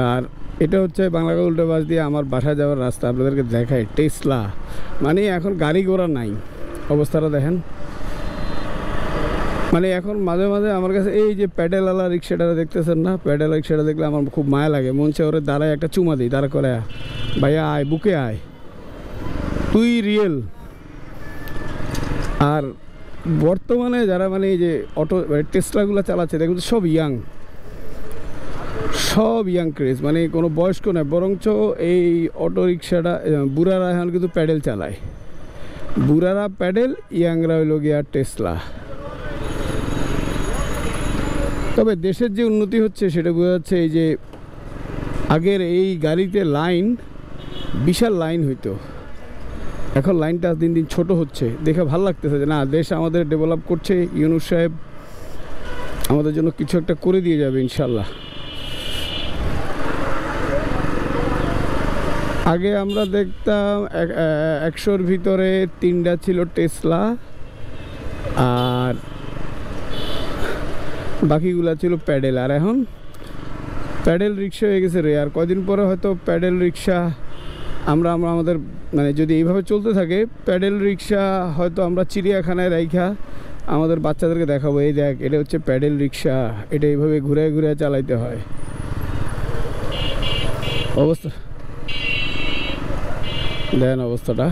আর এটা হচ্ছে বাংলাগঞ্জ উল্টো পাশ দিয়ে আমার বাসায় যাওয়ার রাস্তা। আপনাদেরকে দেখাই টেসলা, মানে এখন গাড়ি ঘোড়া নাই, অবস্থাটা দেখেন। মানে এখন মাঝে মাঝে আমার কাছে এই যে প্যাডেলওয়ালা রিক্সাটা দেখতেছেন না, প্যাডেল রিক্সাটা দেখলে আমার খুব মায়া লাগে, মন চায় ওরে দাঁড়ায় একটা চুমা দিই, দাঁড়া করে ভাইয়া আয়, বুকে আয়, তুই রিয়েল। আর বর্তমানে যারা মানে এই যে অটো টেসলাগুলো চালাচ্ছে দেখুন সব ইয়াং, সব ইয়াং ক্রেজ, মানে কোনো বয়স্ক নয়, বরঞ্চ এই অটো রিক্সাটা বুড়ারা এখন কিন্তু প্যাডেল চালায়, বুড়ারা প্যাডেল, ইয়াংরা হইল গিয়া টেসলা। তবে দেশের যে উন্নতি হচ্ছে সেটা বোঝা যাচ্ছে, এই যে আগের এই গাড়িতে লাইন, বিশাল লাইন হইতো, এখন লাইনটা দিন দিন ছোট হচ্ছে, দেখে ভালো লাগতেছে যে না, দেশ আমাদের ডেভেলপ করছে, ইউনূস সাহেব আমাদের জন্য কিছু একটা করে দিয়ে যাবে ইনশাল্লাহ। আগে আমরা দেখতাম 100-র ভিতরে 3টা ছিল টেসলা, আর বাকিগুলা ছিল প্যাডেল। আর এখন প্যাডেল রিক্সা হয়ে গেছে রে, আর কয়দিন পরে হয়তো প্যাডেল রিক্সা আমরা আমাদের মানে যদি এইভাবে চলতে থাকে, প্যাডেল রিক্সা হয়তো আমরা চিড়িয়াখানায় রাইখা আমাদের বাচ্চাদেরকে দেখাবো, এই দেখ এটা হচ্ছে প্যাডেল রিক্সা, এটা এইভাবে ঘুরে ঘুরে চালাইতে হয়। অবস্থা দেন অবস্থাটা।